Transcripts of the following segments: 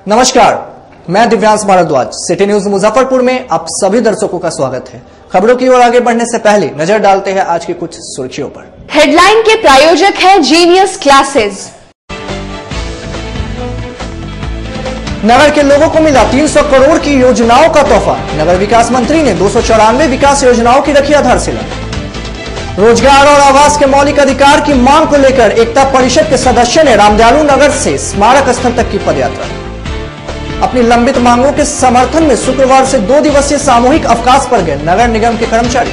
नमस्कार, मैं Divyansh Bhardwaj. City news Muzaffarpur में आप सभी दर्शकों का स्वागत है। खबरों की ओर आगे बढ़ने से पहले नजर डालते हैं आज की कुछ सुर्खियों पर। हेडलाइन के प्रायोजक हैं जीनियस क्लासेस। नगर के लोगों को मिला 300 करोड़ की योजनाओं का तोहफा। नगर विकास मंत्री ने 294 विकास योजनाओं की रखी आधारशिला। रोजगार और आवास के मौलिक अधिकार की मांग को लेकर एकता परिषद के सदस्यों ने रामदयालु नगर से स्मारक स्थल तक की पदयात्रा। अपनी लंबित मांगों के समर्थन में शुक्रवार से 2 दिवसीय सामूहिक अवकाश पर गए नगर निगम के कर्मचारी।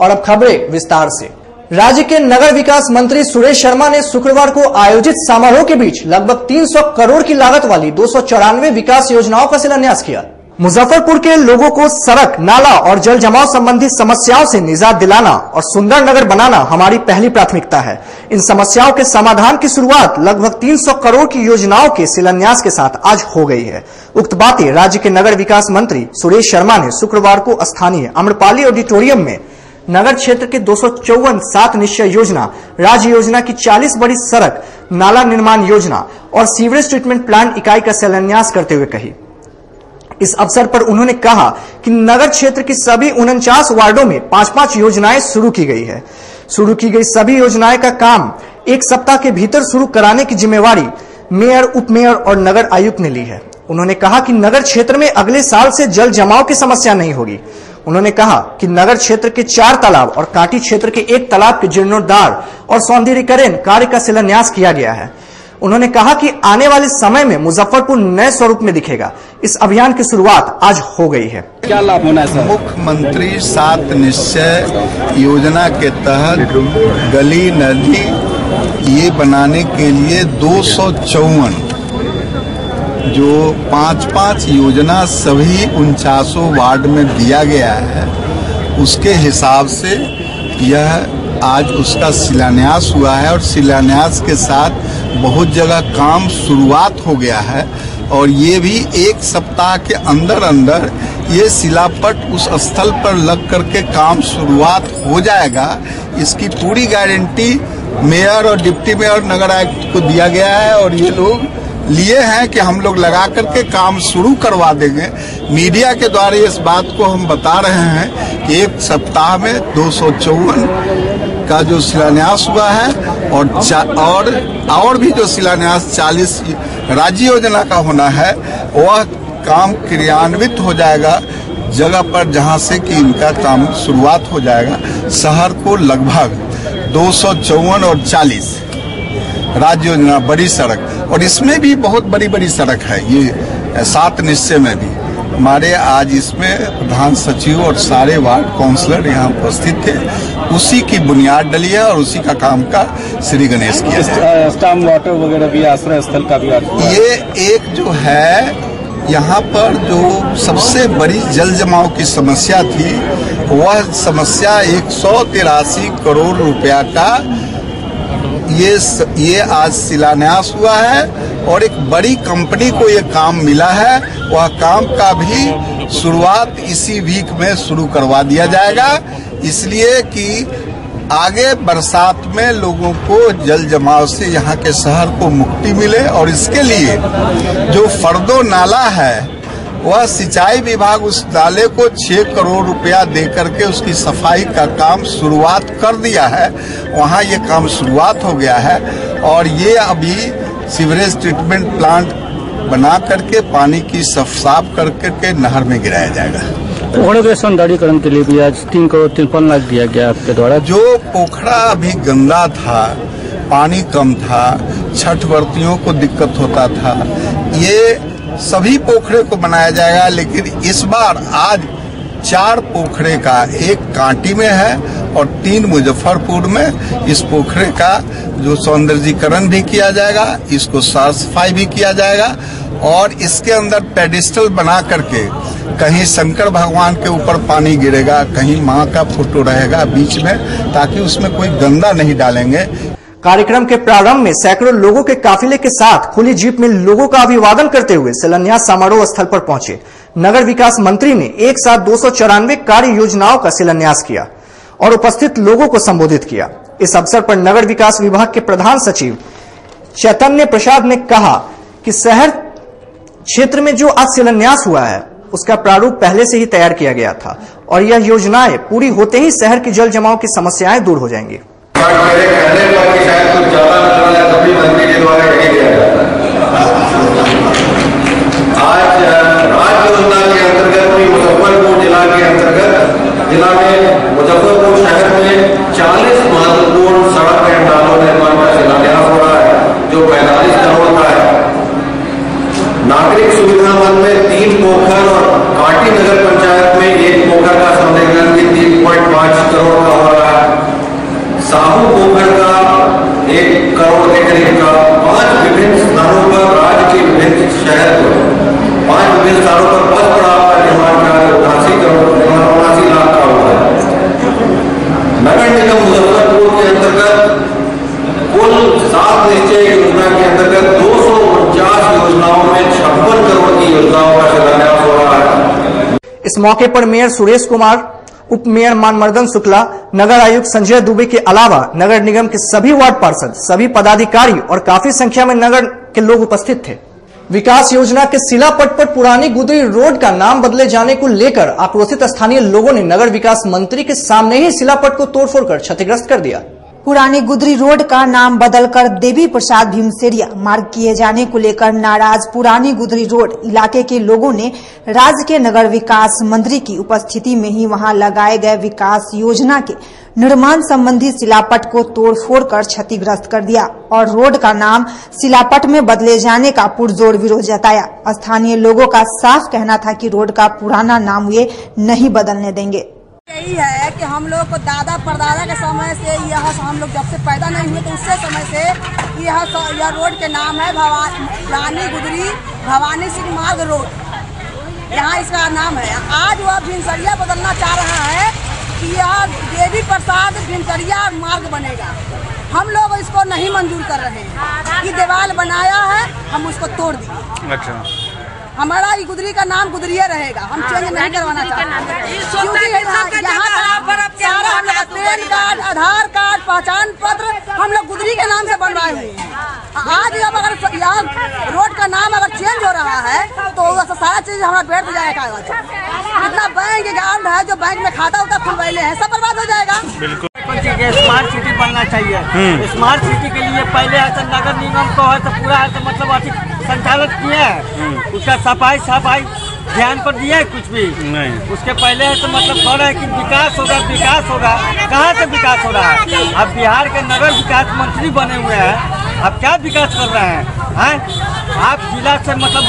और अब खबरें विस्तार से। राज्य के नगर विकास मंत्री सुरेश शर्मा ने शुक्रवार को आयोजित समारोह के बीच लगभग 300 करोड़ की लागत वाली 294 विकास योजनाओं का शिलान्यास किया। मुजफ्फरपुर के लोगों को सड़क, नाला और जल जमाव संबंधी समस्याओं से निजात दिलाना और सुंदर नगर बनाना हमारी पहली प्राथमिकता है। इन समस्याओं के समाधान की शुरुआत लगभग 300 करोड़ की योजनाओं के शिलान्यास के साथ आज हो गई है। उक्त बातें राज्य के नगर विकास मंत्री सुरेश शर्मा ने शुक्रवार को स्थानीय आम्रपाली ऑडिटोरियम में नगर क्षेत्र के 254 7 निश्चय योजना, राज्य योजना की 40 बड़ी सड़क, नाला निर्माण योजना और सीवरेज ट्रीटमेंट प्लांट इकाई का शिलान्यास करते हुए कही। इस अवसर पर उन्होंने कहा कि नगर क्षेत्र की सभी 49 वार्डों में 5-5 योजनाएं शुरू की गई है। शुरू की गई सभी योजनाएं का काम 1 सप्ताह के भीतर शुरू कराने की जिम्मेवारी मेयर, उप मेयर और नगर आयुक्त ने ली है। उन्होंने कहा कि नगर क्षेत्र में अगले साल से जल जमाव की समस्या नहीं होगी। उन्होंने कहा कि नगर क्षेत्र के 4 तालाब और कांटी क्षेत्र के 1 तालाब के जीर्णोद्धार और सौंदर्यीकरण कार्य का शिलान्यास किया गया है। उन्होंने कहा कि आने वाले समय में मुजफ्फरपुर नए स्वरूप में दिखेगा। इस अभियान की शुरुआत आज हो गई है। क्या लाभ होना है सर? मुख्यमंत्री 7 निश्चय योजना के तहत गली, नदी ये बनाने के लिए 254 जो 5-5 योजना सभी 49 वार्ड में दिया गया है, उसके हिसाब से यह आज उसका शिलान्यास हुआ है और शिलान्यास के साथ बहुत जगह काम शुरुआत हो गया है और ये भी 1 सप्ताह के अंदर अंदर ये शिलापट उस स्थल पर लग करके काम शुरुआत हो जाएगा। इसकी पूरी गारंटी मेयर और डिप्टी मेयर नगर आयुक्त को दिया गया है और ये लोग लिए हैं कि हम लोग लगा करके काम शुरू करवा देंगे। मीडिया के द्वारा इस बात को हम बता रहे हैं कि 1 सप्ताह में 254 का जो शिलान्यास हुआ है और भी जो शिलान्यास 40 राज्य योजना का होना है, वह काम क्रियान्वित हो जाएगा जगह पर जहां से कि इनका काम शुरुआत हो जाएगा। शहर को लगभग 254 और 40 राज्य योजना बड़ी सड़क और इसमें भी बहुत बड़ी बड़ी सड़क है। ये 7 निश्चय में भी हमारे आज इसमें प्रधान सचिव और सारे वार्ड काउंसलर यहाँ उपस्थित थे। उसी की बुनियाद डली है और उसी का काम का श्री गणेश किया है। स्टॉर्म वाटर वगैरह भी, आश्रय स्थल का भी ये एक जो है यहाँ पर जो सबसे बड़ी जल जमाव की समस्या थी, वह समस्या 183 करोड़ रुपया का ये आज शिलान्यास हुआ है और एक बड़ी कंपनी को ये काम मिला है। वह काम का भी शुरुआत इसी वीक में शुरू करवा दिया जाएगा, इसलिए कि आगे बरसात में लोगों को जल जमाव से यहाँ के शहर को मुक्ति मिले। और इसके लिए जो फर्दो नाला है, वह सिंचाई विभाग उस नाले को 6 करोड़ रुपया दे करके उसकी सफाई का काम शुरुआत कर दिया है। वहाँ ये काम शुरुआत हो गया है और ये अभी सीवरेज ट्रीटमेंट प्लांट बना करके पानी की साफ करके नहर में गिराया जाएगा। पोखरों के सौंदर्यीकरण के लिए भी आज 3 करोड़ 53 लाख दिया गया आपके द्वारा। जो पोखरा अभी गंदा था, पानी कम था, छठ व्रतियों को दिक्कत होता था, ये सभी पोखरे को बनाया जाएगा। लेकिन इस बार आज 4 पोखरे का, 1 कांटी में है और 3 मुजफ्फरपुर में इस पोखरे का जो सौंदर्यीकरण भी किया जाएगा, इसको साफ सफाई भी किया जाएगा और इसके अंदर पेडिस्टल बना करके कहीं शंकर भगवान के ऊपर पानी गिरेगा, कहीं माँ का फोटो रहेगा बीच में, ताकि उसमें कोई गंदा नहीं डालेंगे। कार्यक्रम के प्रारंभ में सैकड़ों लोगों के काफिले के साथ खुली जीप में लोगों का अभिवादन करते हुए शिलान्यास समारोह स्थल पर पहुंचे नगर विकास मंत्री ने एक साथ 294 कार्य योजनाओं का शिलान्यास किया और उपस्थित लोगों को संबोधित किया। इस अवसर पर नगर विकास विभाग के प्रधान सचिव चैतन्य प्रसाद ने कहा कि शहर क्षेत्र में जो आज शिलान्यास हुआ है उसका प्रारूप पहले से ही तैयार किया गया था और यह योजनाएं पूरी होते ही शहर की जल जमाव की समस्याएं दूर हो जाएंगी। आज राज्य योजना के अंतर्गत मुजफ्फरपुर जिला के अंतर्गत जिला में मुजफ्फरपुर शहर में 40 महत्वपूर्ण सड़क एवं नालों निर्माण का शिलान्यास हो रहा है जो 45 करोड़ का है। नागरिक सुविधा वन में 3 पोखर और काटी नगर पंचायत में 1 पोखर का सौंदर्यीकरण भी 3.5 करोड़ का हो रहा है। साहू पोखर का 1 करोड़ के करीब का 5 विभिन्न स्थानों पर राज्य के विभिन्न शहर को 5 विभिन्न स्थानों पर बस पड़ाव का निर्माण कार्य 79 लाख का हुआ है। नगर निगम मुजफ्फरपुर के अंतर्गत कुल 7 निश्चय योजना के अंतर्गत 249 योजनाओं में 56 करोड़ की योजनाओं का शिलान्यास हो रहा है। इस मौके पर मेयर सुरेश कुमार, उप मेयर मानमर्दन शुक्ला, नगर आयुक्त संजय दुबे के अलावा नगर निगम के सभी वार्ड पार्षद, सभी पदाधिकारी और काफी संख्या में नगर के लोग उपस्थित थे। विकास योजना के शिलापट पर पुरानी गुदरी रोड का नाम बदले जाने को लेकर आक्रोशित स्थानीय लोगों ने नगर विकास मंत्री के सामने ही शिलापट को तोड़फोड़ कर क्षतिग्रस्त कर दिया। पुरानी गुदरी रोड का नाम बदलकर देवी प्रसाद भीमसेरिया मार्ग किए जाने को लेकर नाराज पुरानी गुदरी रोड इलाके के लोगों ने राज्य के नगर विकास मंत्री की उपस्थिति में ही वहां लगाए गए विकास योजना के निर्माण संबंधी शिलापट को तोड़फोड़ कर क्षतिग्रस्त कर दिया और रोड का नाम शिलापट में बदले जाने का पुरजोर विरोध जताया। स्थानीय लोगों का साफ कहना था कि रोड का पुराना नाम वे नहीं बदलने देंगे। यही है कि हम लोग को दादा परदादा के समय से यह हम लोग जब से पैदा नहीं हुए तो उससे समय से यह रोड के नाम है पुरानी गुदरी भवानी सिंह मार्ग रोड, यहाँ इसका नाम है। आज वह भीमसरिया बदलना चाह रहा है कि यह देवी प्रसाद भीमसरिया मार्ग बनेगा। हम लोग इसको नहीं मंजूर कर रहे हैं कि दीवार बनाया है हम उसको तोड़ दिए। अच्छा, हमारा ये गुदरी का नाम गुदरिया रहेगा, हम चेंज नहीं करवाना चाहते क्योंकि यहाँ पैन कार्ड, आधार कार्ड, पहचान पत्र हम लोग गुदरी के नाम से बनवाए हुए हैं। आज अब अगर यहाँ रोड का नाम अगर चेंज हो रहा है तो सारा चीज हमारा बैठ जाएगा। इतना बैंक अकाउंट है जो बैंक में खाता होता खुलवाइले हैं सब बर्बाद हो जाएगा। बिल्कुल स्मार्ट सिटी बनना चाहिए। स्मार्ट सिटी के लिए पहले है तो नगर निगम को है तो पूरा है तो मतलब अधिक संचालित किए हैं, उसका सफाई ध्यान पर दिया है कुछ भी नहीं। उसके पहले है तो मतलब कह रहे हैं कि विकास होगा, कहाँ से विकास हो रहा है? अब बिहार के नगर विकास मंत्री बने हुए हैं, अब क्या विकास कर रहे हैं? आप जिला से मतलब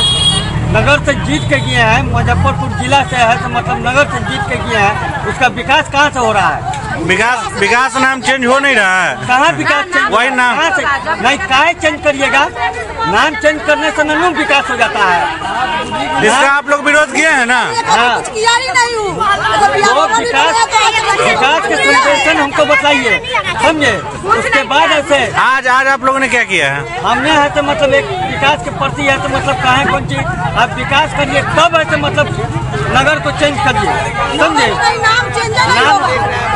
नगर से जीत के गए हैं, मुजफ्फरपुर जिला से है तो मतलब नगर से जीत के गए हैं, उसका विकास कहाँ से हो रहा है? विकास नाम चेंज हो नहीं रहा है। कहाँ विकास चेंज? वही नाम नहीं, काहे चेंज करिएगा? नाम चेंज करने से नहीं विकास हो जाता है। जिसका आप लोग विरोध किए हैं ना, कुछ किया ही नहीं हूँ। विकास के संदेशन हमको बताइए, समझे? उसके बाद ऐसे आज आप लोगों ने क्या किया है? हमने है तो मतलब एक विकास के प्रति है तो मतलब कहाँ कौन चीज आप विकास करिए तब ऐसे मतलब नगर को चेंज करिए, समझे? नाम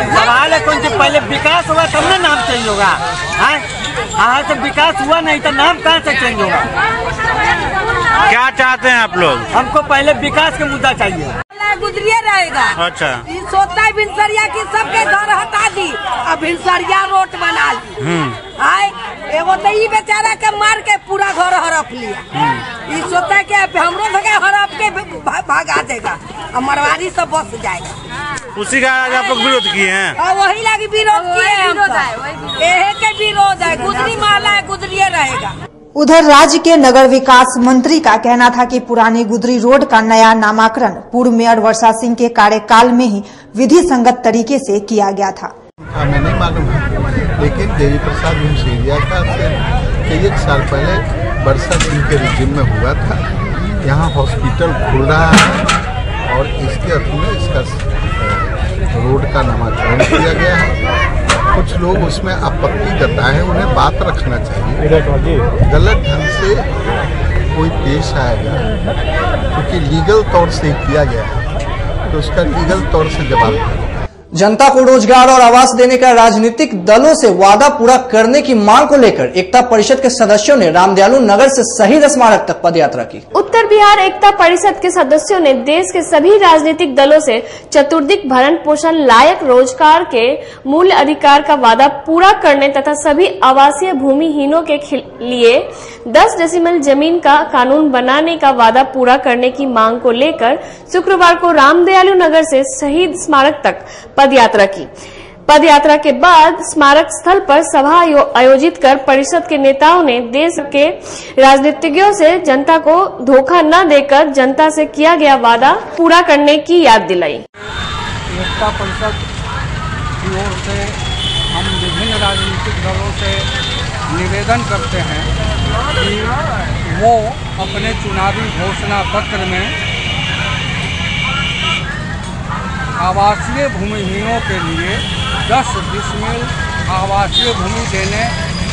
सवाल है कौन सी पहले विकास होगा तब ना नाम चेंज होगा। हाँ तो विकास हुआ नहीं तो नाम कहाँ से चेंज होगा? क्या चाहते हैं आप लोग? हमको पहले विकास के मुद्दा चाहिए। गुदरिया रहेगा। अच्छा, सोचता है भिनसरिया की सबके घर हटा दी, अब भिनसरिया रोड बना ली। एगो तो ये बेचारा के मार के पूरा घर हड़प लिया। ये सोचता है कि हमरो हड़प के भागा देगा, मरवाड़ी सब बस जाएगा। उसी का आज आप लोग विरोध किए हैं? और वही लगी विरोध किए हैं, यही के विरोध है। गुदरी माला है, गुदरिया रहेगा। उधर राज्य के नगर विकास मंत्री का कहना था कि पुरानी गुदरी रोड का नया नामाकरण पूर्व मेयर वर्षा सिंह के कार्यकाल में ही विधि संगत तरीके से किया गया था। हमें नहीं मालूम है, लेकिन देवी प्रसाद भीमसेरिया का कई साल पहले वर्षा सिंह के रिजिम में हुआ था। यहाँ हॉस्पिटल खुल रहा है और इसके अर्थ में इसका रोड का नामाकरण किया गया है। कुछ लोग उसमें आपत्ति जताए हैं, उन्हें बात रखना चाहिए। गलत ढंग से कोई पेश आएगा क्योंकि लीगल तौर से किया गया है तो उसका लीगल तौर से जवाब देगा। जनता को रोजगार और आवास देने का राजनीतिक दलों से वादा पूरा करने की मांग को लेकर एकता परिषद के सदस्यों ने रामदयालु नगर से शहीद स्मारक तक पदयात्रा की। उत्तर बिहार एकता परिषद के सदस्यों ने देश के सभी राजनीतिक दलों से चतुर्दिक भरण पोषण लायक रोजगार के मूल अधिकार का वादा पूरा करने तथा सभी आवासीय भूमिहीनों के लिए 10 डेसिमल जमीन का कानून बनाने का वादा पूरा करने की मांग को लेकर शुक्रवार को रामदयालु नगर से शहीद स्मारक तक पदयात्रा की। पदयात्रा के बाद स्मारक स्थल पर सभा आयोजित कर परिषद के नेताओं ने देश के राजनीतिज्ञों से जनता को धोखा न देकर जनता से किया गया वादा पूरा करने की याद दिलाई। एकता परिषद की ओर से हम विभिन्न राजनीतिक दलों से निवेदन करते हैं कि वो अपने चुनावी घोषणा पत्र में आवासीय भूमिहीनों के लिए 10 डिसमिल आवासीय भूमि देने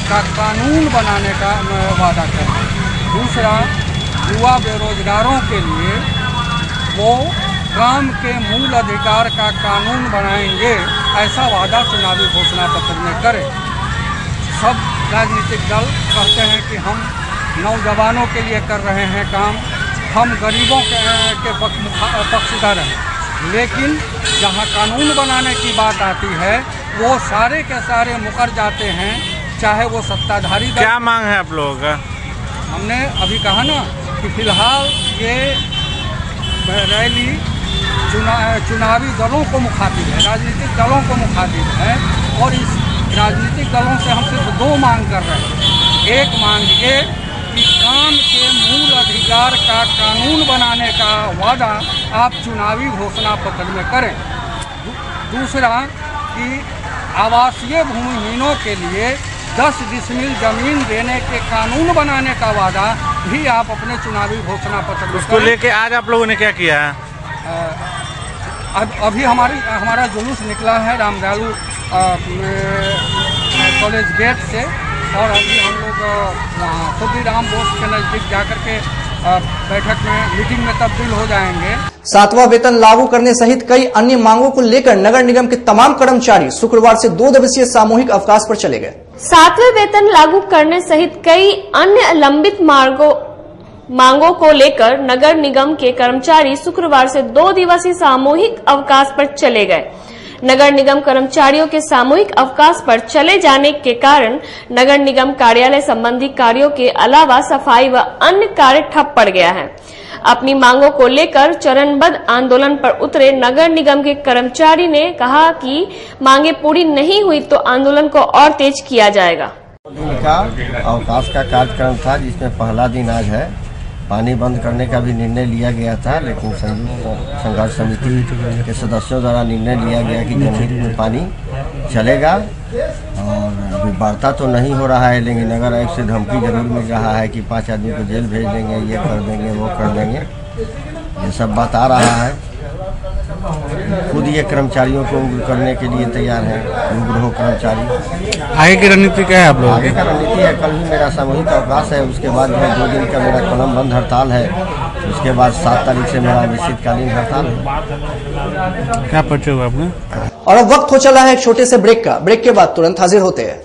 का कानून बनाने का वादा करें। दूसरा, युवा बेरोजगारों के लिए वो काम के मूल अधिकार का कानून बनाएंगे, ऐसा वादा चुनावी घोषणा पत्र में करें। सब राजनीतिक दल कहते हैं कि हम नौजवानों के लिए कर रहे हैं काम, हम गरीबों के पक्षधर हैं, लेकिन जहां कानून बनाने की बात आती है वो सारे के सारे मुकर जाते हैं, चाहे वो सत्ताधारी। क्या मांग है आप लोगों का? हमने अभी कहा ना कि फिलहाल ये रैली चुनावी दलों को मुखातिब है, राजनीतिक दलों को मुखातिब है, और इस राजनीतिक दलों से हम सिर्फ 2 मांग कर रहे हैं। एक मांग ये कि काम के मूल अधिकार का कानून बनाने का वादा आप चुनावी घोषणा पत्र में करें। दूसरा कि आवासीय भूमिहीनों के लिए 10 डिसमिल जमीन देने के कानून बनाने का वादा भी आप अपने चुनावी घोषणा पत्र में उसको लेके आज आप लोगों ने क्या किया है? अभी हमारा जुलूस निकला है रामदयालु कॉलेज गेट से, और अभी हम लोग खुदीराम बोस के नजदीक जाकर के बैठक में मीटिंग में तब्दील हो जाएंगे। 7वां वेतन लागू करने सहित कई अन्य मांगों को लेकर नगर निगम के तमाम कर्मचारी शुक्रवार से 2 दिवसीय सामूहिक अवकाश पर चले गए। 7वें वेतन लागू करने सहित कई अन्य लंबित मांगों को लेकर नगर निगम के कर्मचारी शुक्रवार से 2 दिवसीय सामूहिक अवकाश पर चले गए। नगर निगम कर्मचारियों के सामूहिक अवकाश पर चले जाने के कारण नगर निगम कार्यालय संबंधी कार्यों के अलावा सफाई व अन्य कार्य ठप पड़ गया है। अपनी मांगों को लेकर चरणबद्ध आंदोलन पर उतरे नगर निगम के कर्मचारी ने कहा कि मांगे पूरी नहीं हुई तो आंदोलन को और तेज किया जाएगा। दिन का अवकाश का कार्यक्रम था, जिसमें पहला दिन आज है। पानी बंद करने का भी निर्णय लिया गया था, लेकिन संयुक्त संघर्ष समिति के सदस्यों द्वारा निर्णय लिया गया कि जनहित में पानी चलेगा। और अभी वार्ता तो नहीं हो रहा है, लेकिन नगर आयुक्त से धमकी जरूर मिल रहा है कि 5 आदमी को जेल भेज देंगे, ये कर देंगे, वो कर देंगे, ये सब बात आ रहा है। खुद ये कर्मचारियों को करने के लिए तैयार है, अनुग्रह कर्मचारी। आगे की रणनीति क्या है आप लोगों की? आगे का रणनीति है, कल भी मेरा सामूहिक अवकाश है, उसके बाद जो 2 दिन का मेरा कलम बंद हड़ताल है, उसके बाद 7 तारीख से मेरा अनिश्चितकालीन हड़ताल है। क्या परिचय हुआ आपने? और अब वक्त हो चला है एक छोटे से ब्रेक का। ब्रेक के बाद तुरंत हाजिर होते हैं।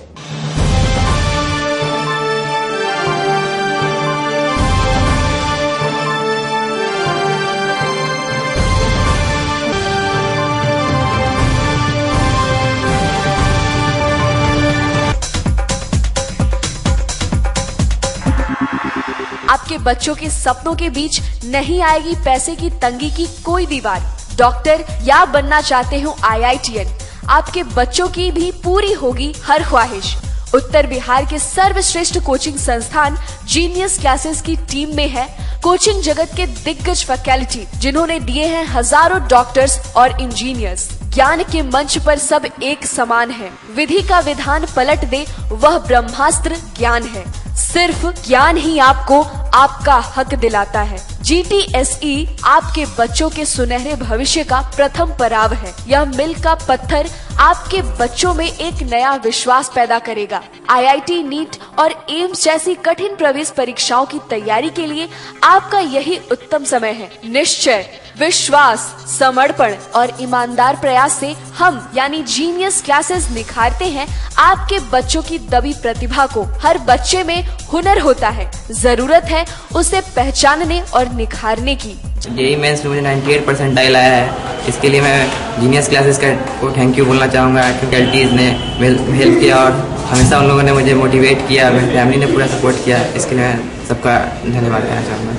आपके बच्चों के सपनों के बीच नहीं आएगी पैसे की तंगी की कोई दीवार। डॉक्टर या बनना चाहते हो IITN, आपके बच्चों की भी पूरी होगी हर ख्वाहिश। उत्तर बिहार के सर्वश्रेष्ठ कोचिंग संस्थान जीनियस क्लासेस की टीम में है कोचिंग जगत के दिग्गज फैकल्टी, जिन्होंने दिए हैं हजारों डॉक्टर्स और इंजीनियर्स। ज्ञान के मंच पर सब एक समान है, विधि का विधान पलट दे वह ब्रह्मास्त्र ज्ञान है। सिर्फ ज्ञान ही आपको आपका हक दिलाता है। GTSE आपके बच्चों के सुनहरे भविष्य का प्रथम पड़ाव है। यह मील का पत्थर आपके बच्चों में एक नया विश्वास पैदा करेगा। IIT, नीट और एम्स जैसी कठिन प्रवेश परीक्षाओं की तैयारी के लिए आपका यही उत्तम समय है। निश्चय, विश्वास, समर्पण और ईमानदार प्रयास से हम यानी जीनियस क्लासेस निखारते हैं आपके बच्चों की दबी प्रतिभा को। हर बच्चे में हुनर होता है, जरूरत है उसे पहचानने और निखारने की। जेईई मेंस में मुझे 98 परसेंटाइल आया है। इसके लिए मैं जीनियस क्लासेस को थैंक यू बोलना चाहूँगा। फैकल्टीज ने हेल्प किया और हमेशा उन लोगों ने मुझे मोटिवेट किया, मेरी फैमिली ने पूरा सपोर्ट किया। इसके लिए मैं सबका धन्यवाद कहना चाहूँगा।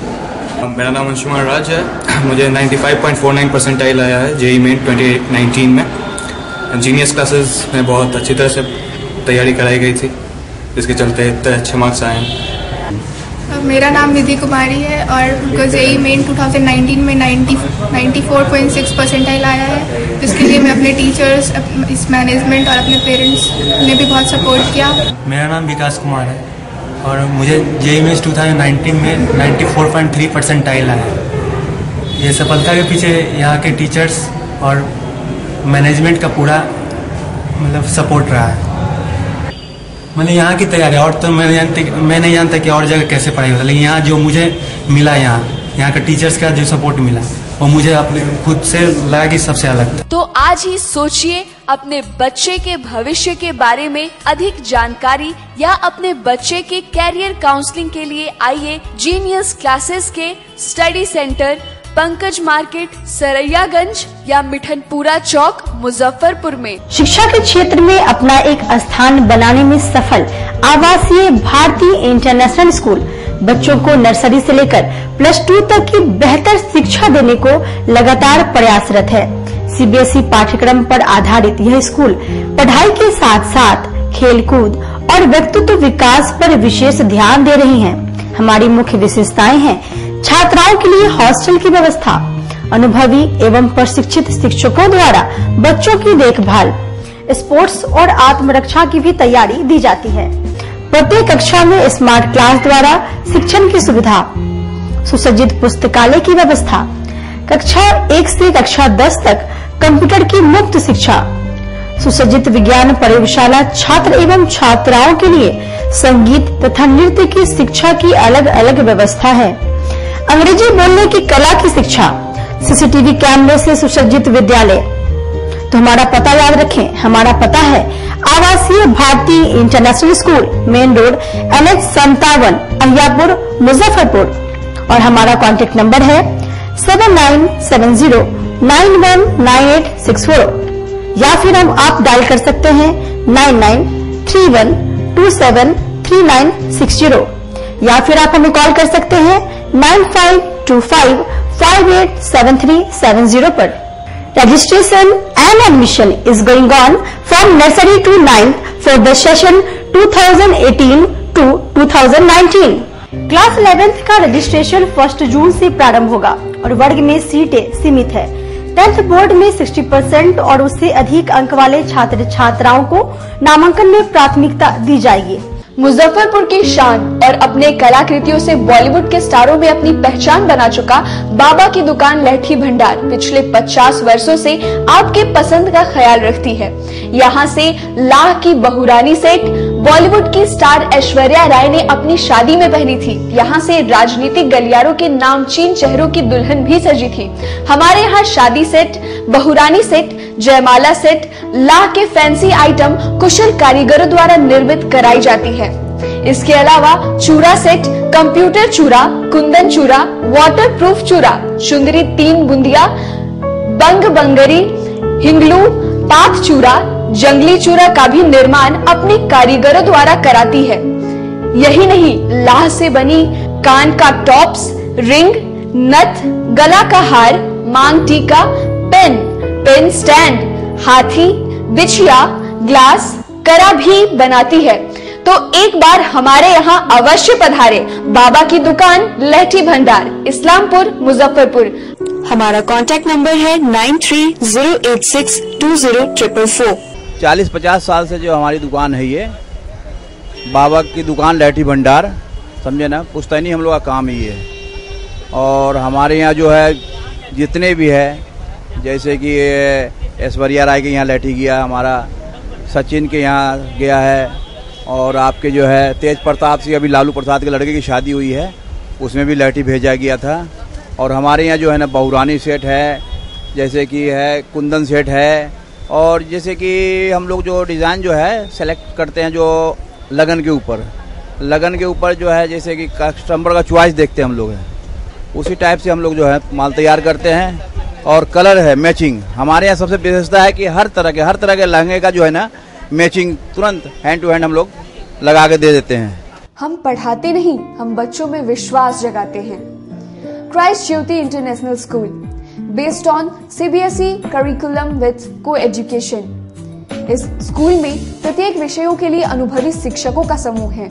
मेरा नाम अंशुमान राज है। मुझे 95.49 परसेंटाइल आया है जेईई मेन 2019 में। जीनियस क्लासेस में बहुत अच्छी तरह से तैयारी कराई गई थी, जिसके चलते इतने अच्छे मार्क्स आए हैं। मेरा नाम निधि कुमारी है और उनको जेईई मेन 2019 में 94.6 परसेंटाइल आया है, जिसके लिए मैं अपने टीचर्स, इस मैनेजमेंट और अपने पेरेंट्स ने भी बहुत सपोर्ट किया। मेरा नाम विकास कुमार है और मुझे जेईई मेंस 2019 में 94.3 परसेंटाइल आया है। ये सफलता के पीछे यहाँ के टीचर्स और मैनेजमेंट का पूरा मतलब सपोर्ट रहा है। मैंने यहाँ की तैयारी और तो मैं नहीं जानता कि और जगह कैसे पढ़ाई होता, लेकिन यहाँ जो मुझे मिला, यहाँ का टीचर्स का जो सपोर्ट मिला वो मुझे अपने खुद से लगा कि सबसे अलग था। तो आज ही सोचिए अपने बच्चे के भविष्य के बारे में अधिक जानकारी या अपने बच्चे के कैरियर काउंसलिंग के लिए आइए जीनियस क्लासेस के study centre, Pankaj market, Saraiyaganj या मिठनपुरा चौक, मुजफ्फरपुर में। शिक्षा के क्षेत्र में अपना एक स्थान बनाने में सफल आवासीय भारतीय इंटरनेशनल स्कूल बच्चों को नर्सरी से लेकर +2 तक की बेहतर शिक्षा देने को लगातार प्रयासरत है। CBSE पाठ्यक्रम पर आधारित यह स्कूल पढ़ाई के साथ साथ खेलकूद और व्यक्तित्व विकास पर विशेष ध्यान दे रही हैं। हमारी मुख्य विशेषताएं हैं छात्राओं के लिए हॉस्टल की व्यवस्था, अनुभवी एवं प्रशिक्षित शिक्षकों द्वारा बच्चों की देखभाल, स्पोर्ट्स और आत्मरक्षा की भी तैयारी दी जाती है। प्रत्येक कक्षा में स्मार्ट क्लास द्वारा शिक्षण की सुविधा, सुसज्जित पुस्तकालय की व्यवस्था, कक्षा 1 से कक्षा 10 तक कंप्यूटर की मुफ्त शिक्षा, सुसज्जित विज्ञान प्रयोगशाला, छात्र एवं छात्राओं के लिए संगीत तथा नृत्य की शिक्षा की अलग अलग व्यवस्था है। अंग्रेजी बोलने की कला की शिक्षा, CCTV कैमरे से सुसज्जित विद्यालय। तो हमारा पता याद रखें, हमारा पता है आवासीय भारतीय international school, main road, NH 57, Ahiyapur, Muzaffarpur. और हमारा कॉन्टेक्ट नंबर है 7970919864 या फिर आप डायल कर सकते हैं 9931273960 या फिर आप हमें कॉल कर सकते हैं 9525587370 पर। Registration and admission is going on from nursery to 9th for the session 2018 to 2019. Class 11th का रजिस्ट्रेशन 1 जून से प्रारंभ होगा और वर्ग में सीटें सीमित है। 10th बोर्ड में 60% और उससे अधिक अंक वाले छात्र छात्राओं को नामांकन में प्राथमिकता दी जाएगी। मुजफ्फरपुर की शान और अपने कलाकृतियों से बॉलीवुड के स्टारों में अपनी पहचान बना चुका बाबा की दुकान लहठी भंडार पिछले 50 वर्षों से आपके पसंद का ख्याल रखती है। यहाँ से लाह की बहुरानी सेट बॉलीवुड की स्टार ऐश्वर्या राय ने अपनी शादी में पहनी थी। यहाँ से राजनीतिक गलियारों के नामचीन चेहरों की दुल्हन भी सजी थी। हमारे यहाँ शादी सेट, बहुरानी सेट, जयमाला सेट, लाह के फैंसी आइटम कुशल कारीगरों द्वारा निर्मित कराई जाती है। इसके अलावा चूड़ा सेट, कंप्यूटर चूड़ा, कुंदन चूड़ा, वाटरप्रूफ चूड़ा, चुंदरी 3 बुंदिया, बंग बंगरी, हिंगलू, पाक चूड़ा, जंगली चूड़ा का भी निर्माण अपने कारीगरों द्वारा कराती है। यही नहीं, लाह से बनी कान का टॉप्स, रिंग, नथ, गला का हार, मांग टीका, पेन स्टैंड, हाथी, बिछिया, ग्लास, करा भी बनाती है। तो एक बार हमारे यहाँ अवश्य पधारे। बाबा की दुकान लहठी भंडार, इस्लामपुर, मुजफ्फरपुर। हमारा कांटेक्ट नंबर है 9308620444। 40-50 साल से जो हमारी दुकान है, ये बाबा की दुकान लहठी भंडार समझे ना। पुश्तैनी हम लोग का काम ही है। और हमारे यहाँ जो है जितने भी है, जैसे कि ऐश्वर्या राय के यहाँ लैठी गया, हमारा सचिन के यहाँ गया है, और आपके जो है तेज प्रताप सिंह, अभी लालू प्रसाद के लड़के की शादी हुई है, उसमें भी लैठी भेजा गया था। और हमारे यहाँ जो है ना बहुरानी सेट है, जैसे कि है कुंदन सेट है, और जैसे कि हम लोग जो डिज़ाइन जो है सेलेक्ट करते हैं जो लगन के ऊपर जो है, जैसे कि कस्टमर का चॉइस देखते हैं हम लोग हैं, उसी टाइप से हम लोग जो है माल तैयार करते हैं। और कलर है मैचिंग, हमारे यहाँ सबसे विशेषता है कि हर तरह के लहंगे का जो है ना मैचिंग तुरंत हैंड टू हैंड हम लोग लगा के दे देते हैं। हम पढ़ाते नहीं, हम बच्चों में विश्वास जगाते हैं। Christ Jyoti international school, based on CBSE curriculum with coeducation. इस स्कूल में प्रत्येक विषयों के लिए अनुभवी शिक्षकों का समूह है।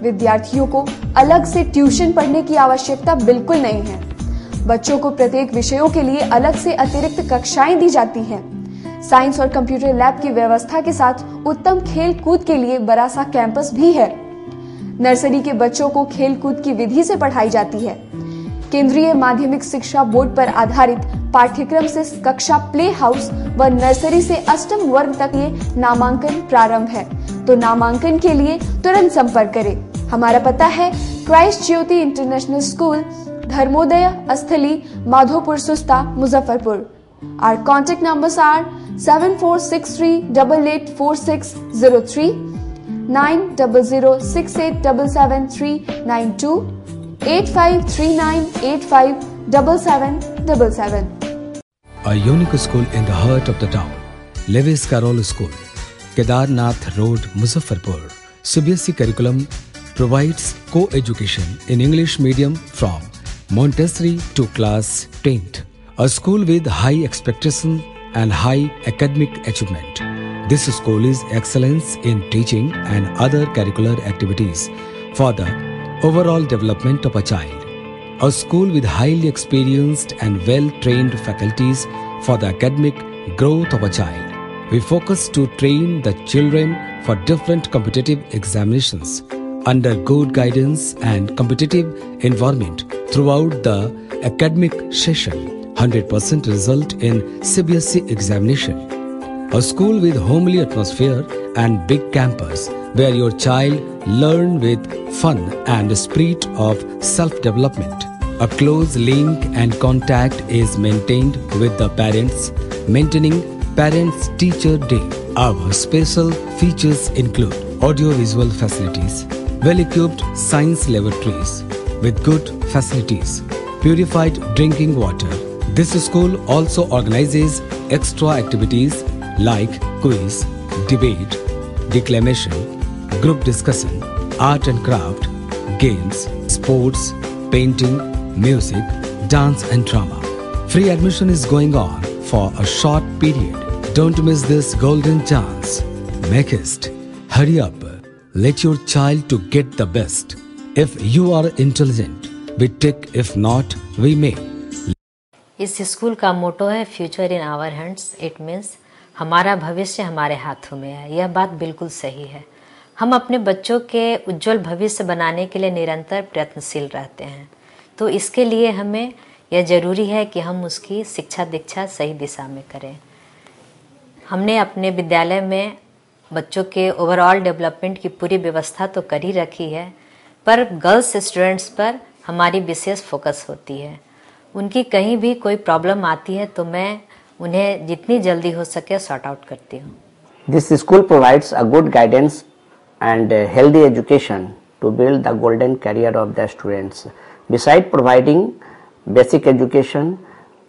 विद्यार्थियों को अलग से ट्यूशन पढ़ने की आवश्यकता बिल्कुल नहीं है। बच्चों को प्रत्येक विषयों के लिए अलग से अतिरिक्त कक्षाएं दी जाती हैं। साइंस और कंप्यूटर लैब की व्यवस्था के साथ उत्तम खेल कूद के लिए बड़ा सा कैंपस भी है। नर्सरी के बच्चों को खेल कूद की विधि से पढ़ाई जाती है। केंद्रीय माध्यमिक शिक्षा बोर्ड पर आधारित पाठ्यक्रम से कक्षा प्ले हाउस व नर्सरी से अष्टम वर्ग तक ये नामांकन प्रारंभ है। तो नामांकन के लिए तुरंत संपर्क करें। हमारा पता है Christ Jyoti international school, Dharmodaya Sthali, Madhopur Susta, Muzaffarpur. Our contact numbers are 7463884603, 9006877392, 8539857777. A unique school in the heart of the town, Lewis Carroll School, Kedarnath Road, Muzaffarpur. CBSE curriculum provides co-education in English medium from Montessori to class 10th. A school with high expectation and high academic achievement. This school is excellence in teaching and other curricular activities for the overall development of a child. A school with highly experienced and well-trained faculties for the academic growth of a child. We focus to train the children for different competitive examinations under good guidance and competitive environment throughout the academic session. 100% result in CBSE examination. A school with homely atmosphere and big campus where your child learn with fun and spirit of self-development. A close link and contact is maintained with the parents, maintaining Parents Teacher Day. Our special features include audio-visual facilities, well-equipped science laboratories with good facilities, purified drinking water. This school also organizes extra activities like quiz, debate, declamation, group discussion, art and craft, games, sports, painting, music, dance and drama. Free admission is going on for a short period. Don't miss this golden chance. Make haste. Hurry up. Let your child to get the best. If you are intelligent, we take. If not, we may. इस school का motto है future in our hands. It means हमारा भविष्य हमारे हाथों में है। यह बात बिल्कुल सही है। हम अपने बच्चों के उज्जवल भविष्य बनाने के लिए निरंतर प्रयत्नशील रहते हैं। तो इसके लिए हमें यह जरूरी है कि हम उसकी शिक्षा दीक्षा सही दिशा में करें। हमने अपने विद्यालय में बच्चों के ओवरऑल डेवलपमेंट की पूरी व्यवस्था तो कर ही रखी है, पर गर्ल्स स्टूडेंट्स पर हमारी विशेष फोकस होती है। उनकी कहीं भी कोई प्रॉब्लम आती है तो मैं उन्हें जितनी जल्दी हो सके सॉर्ट आउट करती हूँ। This school provides a good guidance and healthy education to build the golden career of the students. Besides providing basic education,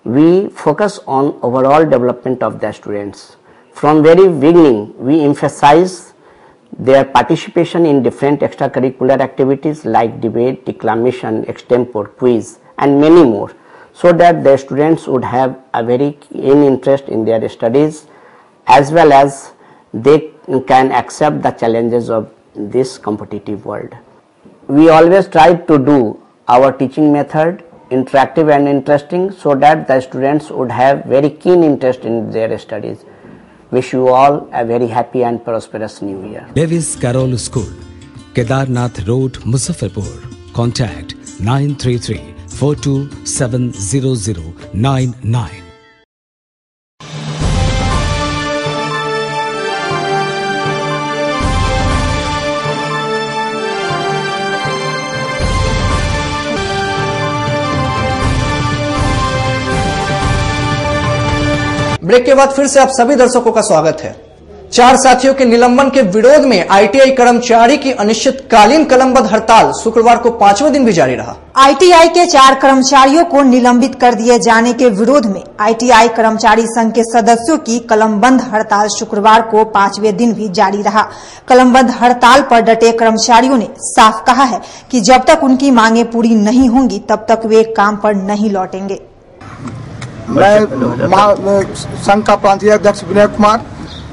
we focus on overall development of the students. From very beginning, we emphasize their participation in different extracurricular activities like debate, declamation, extempore, quiz, and many more, so that the students would have a very keen interest in their studies, as well as they can accept the challenges of this competitive world. We always try to do our teaching method interactive and interesting, so that the students would have very keen interest in their studies. Wish you all a very happy and prosperous new year. Lewis Carroll School, Kedarnath Road, Muzaffarpur. Contact 933-4270099. Break के बाद फिर से आप सभी दर्शकों का स्वागत है। 4 साथियों के निलंबन के विरोध में आईटीआई कर्मचारी की अनिश्चितकालीन कलमबंद हड़ताल शुक्रवार को 5वें दिन भी जारी रहा। आईटीआई के 4 कर्मचारियों को निलंबित कर दिए जाने के विरोध में आईटीआई कर्मचारी संघ के सदस्यों की कलमबंद हड़ताल शुक्रवार को 5वें दिन भी जारी रहा। कलमबंद हड़ताल पर डटे कर्मचारियों ने साफ कहा है कि जब तक उनकी मांगे पूरी नहीं होंगी तब तक वे काम पर नहीं लौटेंगे। मैं संघ का प्रांतीय अध्यक्ष विनय कुमार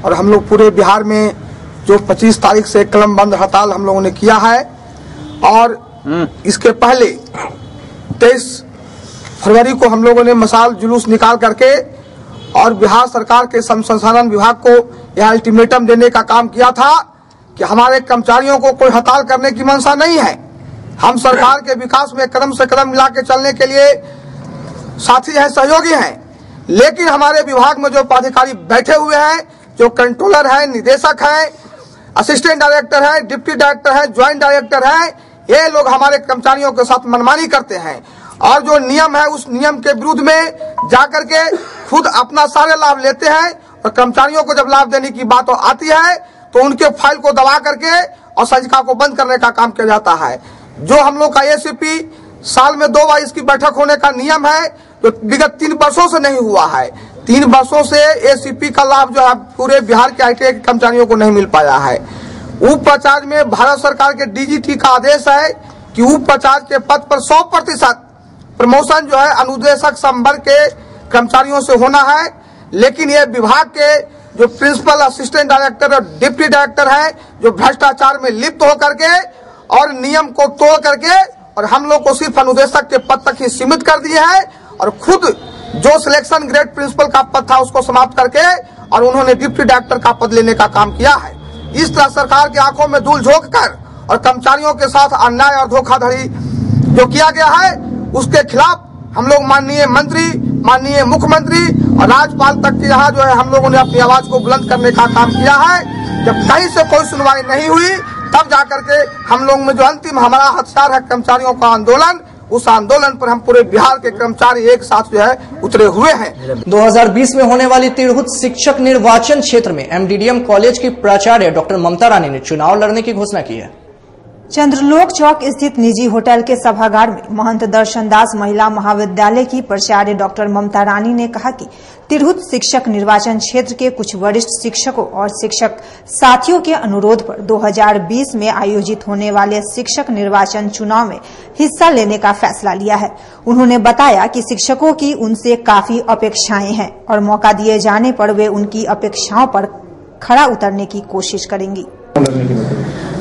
और हम लोग पूरे बिहार में जो 25 तारीख से कलमबंद हड़ताल हम लोगों ने किया है और इसके पहले 23 फरवरी को हम लोगों ने मशाल जुलूस निकाल करके और बिहार सरकार के श्रम संसाधन विभाग को यह अल्टीमेटम देने का काम किया था कि हमारे कर्मचारियों को कोई हड़ताल करने की मंशा नहीं है। हम सरकार के विकास में कदम से कदम मिला के चलने के लिए साथी हैं, सहयोगी हैं, लेकिन हमारे विभाग में जो पदाधिकारी बैठे हुए हैं, जो कंट्रोलर हैं, निदेशक हैं, असिस्टेंट डायरेक्टर हैं, डिप्टी डायरेक्टर हैं, ज्वाइंट डायरेक्टर हैं, ये लोग हमारे कर्मचारियों के साथ मनमानी करते हैं और जो नियम है उस नियम के विरुद्ध में जाकर के खुद अपना सारे लाभ लेते हैं और कर्मचारियों को जब लाभ देने की बात आती है तो उनके फाइल को दबा करके और संचिका को बंद करने का काम किया जाता है। जो हम लोग का एसीपी साल में 2 बार इसकी बैठक होने का नियम है जो विगत 3 वर्षों से नहीं हुआ है। 3 वर्षों से एसीपी का लाभ जो है पूरे बिहार के आईटीआई के कर्मचारियों को नहीं मिल पाया है। उप प्राचार्य में भारत सरकार के डीजीटी का आदेश है कि उप प्राचार्य के पद पर 100% प्रमोशन जो है अनुदेशक संवर्ग के कर्मचारियों से होना है, लेकिन ये विभाग के जो प्रिंसिपल, असिस्टेंट डायरेक्टर और डिप्टी डायरेक्टर है जो भ्रष्टाचार में लिप्त होकर के और नियम को तोड़ करके और हम लोग को सिर्फ अनुदेशक के पद तक ही सीमित कर दिए हैं और खुद जो सिलेक्शन ग्रेड प्रिंसिपल का पद था उसको समाप्त करके और उन्होंने डिप्टी डायरेक्टर का पद लेने का काम किया है। इस तरह सरकार की आंखों में धूल झोंक कर और कर्मचारियों के साथ अन्याय और धोखाधड़ी जो किया गया है उसके खिलाफ हम लोग माननीय मंत्री, माननीय मुख्यमंत्री और राज्यपाल तक के यहाँ जो है हम लोगों ने अपनी आवाज को बुलंद करने का काम किया है। जब कहीं से कोई सुनवाई नहीं हुई तब जाकर के हम लोग में जो अंतिम हमारा हथियार है कर्मचारियों का आंदोलन, उस आंदोलन पर हम पूरे बिहार के कर्मचारी एक साथ जो है उतरे हुए हैं। 2020 में होने वाली तिरहुत शिक्षक निर्वाचन क्षेत्र में एमडीडीएम कॉलेज की प्राचार्य डॉक्टर ममता रानी ने चुनाव लड़ने की घोषणा की है। चंद्रलोक चौक स्थित निजी होटल के सभागार में महंत दर्शन दास महिला महाविद्यालय की प्राचार्य डॉक्टर ममता रानी ने कहा कि तिरहुत शिक्षक निर्वाचन क्षेत्र के कुछ वरिष्ठ शिक्षकों और शिक्षक साथियों के अनुरोध पर 2020 में आयोजित होने वाले शिक्षक निर्वाचन चुनाव में हिस्सा लेने का फैसला लिया है। उन्होंने बताया कि शिक्षकों की उनसे काफी अपेक्षाएं हैं और मौका दिए जाने पर वे उनकी अपेक्षाओं पर खरा उतरने की कोशिश करेंगी।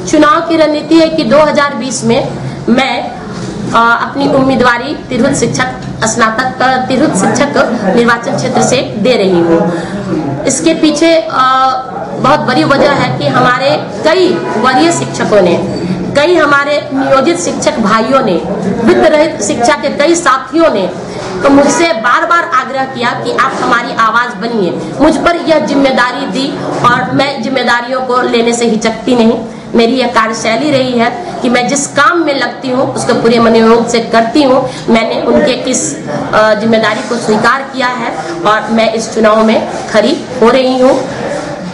चुनाव की रणनीति है कि 2020 में मैं अपनी उम्मीदवारी तिरहुत शिक्षक स्नातक तिरहुत शिक्षक निर्वाचन क्षेत्र से दे रही हूँ। इसके पीछे बहुत बड़ी वजह है कि हमारे कई वरीय शिक्षकों ने, कई हमारे नियोजित शिक्षक भाइयों ने, वित्त रहित शिक्षा के कई साथियों ने तो मुझसे बार बार आग्रह किया कि आप हमारी आवाज बनिए। मुझ पर यह जिम्मेदारी दी और मैं जिम्मेदारियों को लेने से हिचकती नहीं। मेरी यह कार्यशैली रही है कि मैं जिस काम में लगती हूँ उसको पूरे मनोयोग से करती हूँ। मैंने उनके इस जिम्मेदारी को स्वीकार किया है और मैं इस चुनाव में खड़ी हो रही हूँ।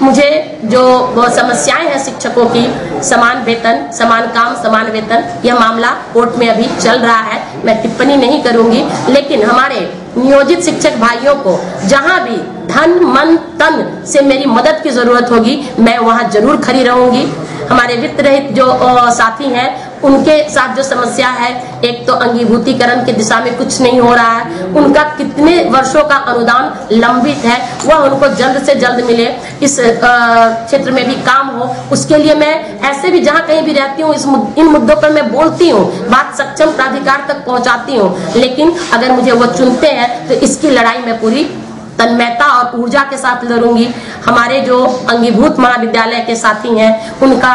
मुझे जो समस्याएं हैं शिक्षकों की, समान वेतन, समान काम, समान वेतन, यह मामला कोर्ट में अभी चल रहा है, मैं टिप्पणी नहीं करूंगी। लेकिन हमारे नियोजित शिक्षक भाइयों को जहां भी धन, मन, तन से मेरी मदद की जरूरत होगी मैं वहां जरूर खड़ी रहूंगी। हमारे वित्त रहित जो साथी हैं उनके साथ जो समस्या है, एक तो अंगीभूतीकरण की दिशा में कुछ नहीं हो रहा है, उनका कितने वर्षों का अनुदान लंबित है वह उनको जल्द से जल्द मिले, इस क्षेत्र में भी काम हो। उसके लिए मैं ऐसे भी जहां कहीं भी रहती हूँ इन मुद्दों पर मैं बोलती हूँ, बात सक्षम प्राधिकार तक पहुंचाती हूँ, लेकिन अगर मुझे वो चुनते हैं तो इसकी लड़ाई में पूरी तन्मयता और ऊर्जा के साथ लड़ूंगी। हमारे जो अंगीभूत महाविद्यालय के साथी हैं उनका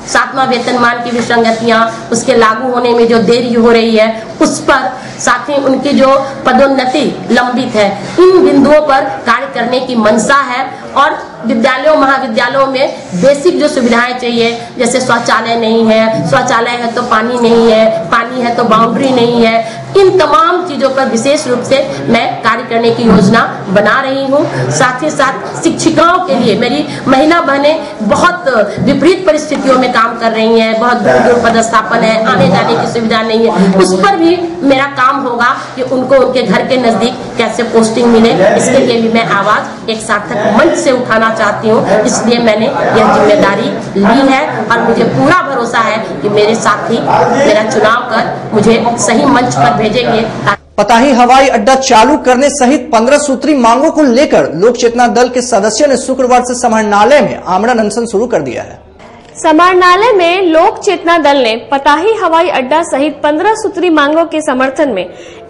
7वां वेतनमान की विसंगतियां, उसके लागू होने में जो देरी हो रही है उस पर, साथ ही उनकी जो पदोन्नति लंबित है, इन बिंदुओं पर कार्य करने की मंशा है। और विद्यालयों महाविद्यालयों में बेसिक जो सुविधाएं चाहिए, जैसे शौचालय नहीं है, शौचालय है तो पानी नहीं है, पानी है तो बाउंड्री नहीं है, इन तमाम चीजों पर विशेष रूप से मैं कार्य करने की योजना बना रही हूँ। साथ ही साथ शिक्षिकाओं के लिए मेरी महिला बहनें बहुत विपरीत परिस्थितियों में काम कर रही हैं, बहुत दूर दूर पदस्थापन है, आने जाने की सुविधा नहीं है, उस पर भी मेरा काम होगा कि उनको उनके घर के नजदीक कैसे पोस्टिंग मिले। इसके लिए भी मैं आवाज एक सार्थक मंच से उठाना चाहती हूँ, इसलिए मैंने यह जिम्मेदारी ली है और मुझे पूरा भरोसा है कि मेरे साथी मेरा चुनाव कर मुझे सही मंच पर भेजेंगे। पताही हवाई अड्डा चालू करने सहित 15 सूत्री मांगों को लेकर लोक चेतना दल के सदस्यों ने शुक्रवार से समाहरणालय में आमरण अनशन शुरू कर दिया है। समाहरणालय में लोक चेतना दल ने पताही हवाई अड्डा सहित 15 सूत्री मांगों के समर्थन में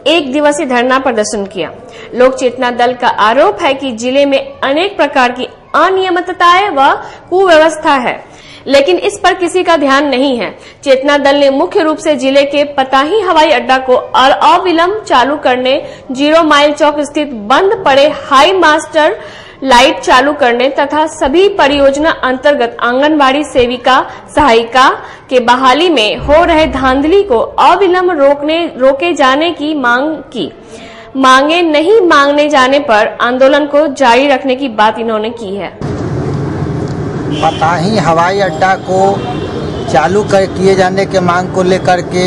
एक दिवसीय धरना प्रदर्शन किया। लोक चेतना दल का आरोप है कि जिले में अनेक प्रकार की अनियमितताएं व कुव्यवस्था है, लेकिन इस पर किसी का ध्यान नहीं है। चेतना दल ने मुख्य रूप से जिले के पताही हवाई अड्डा को अविलंब चालू करने, 0 माइल चौक स्थित बंद पड़े हाई मास्टर लाइट चालू करने तथा सभी परियोजना अंतर्गत आंगनबाड़ी सेविका सहायिका के बहाली में हो रहे धांधली को अविलंब रोके जाने की मांग की। मांगे नहीं मांगने जाने पर आंदोलन को जारी रखने की बात इन्होंने की है। पताही हवाई अड्डा को चालू किए जाने के मांग को लेकर के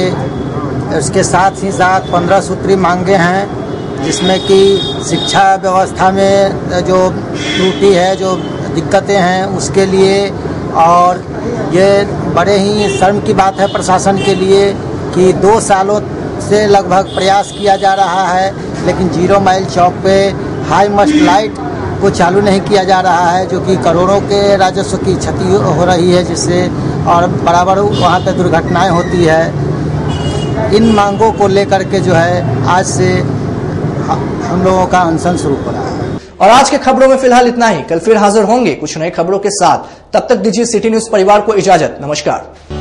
उसके साथ ही साथ 15 सूत्री मांगे हैं, जिसमें कि शिक्षा व्यवस्था में जो त्रुटि है, जो दिक्कतें हैं उसके लिए, और ये बड़े ही शर्म की बात है प्रशासन के लिए कि 2 सालों से लगभग प्रयास किया जा रहा है, लेकिन 0 माइल चौक पे हाई मस्ट लाइट को चालू नहीं किया जा रहा है, जो कि करोड़ों के राजस्व की क्षति हो रही है, जिससे और बराबर वहाँ पे दुर्घटनाएं होती है। इन मांगों को लेकर के जो है आज से हम लोगों का अनशन शुरू हो रहा है। और आज के खबरों में फिलहाल इतना ही। कल फिर हाजिर होंगे कुछ नई खबरों के साथ। तब तक दीजिए सिटी न्यूज परिवार को इजाजत। नमस्कार।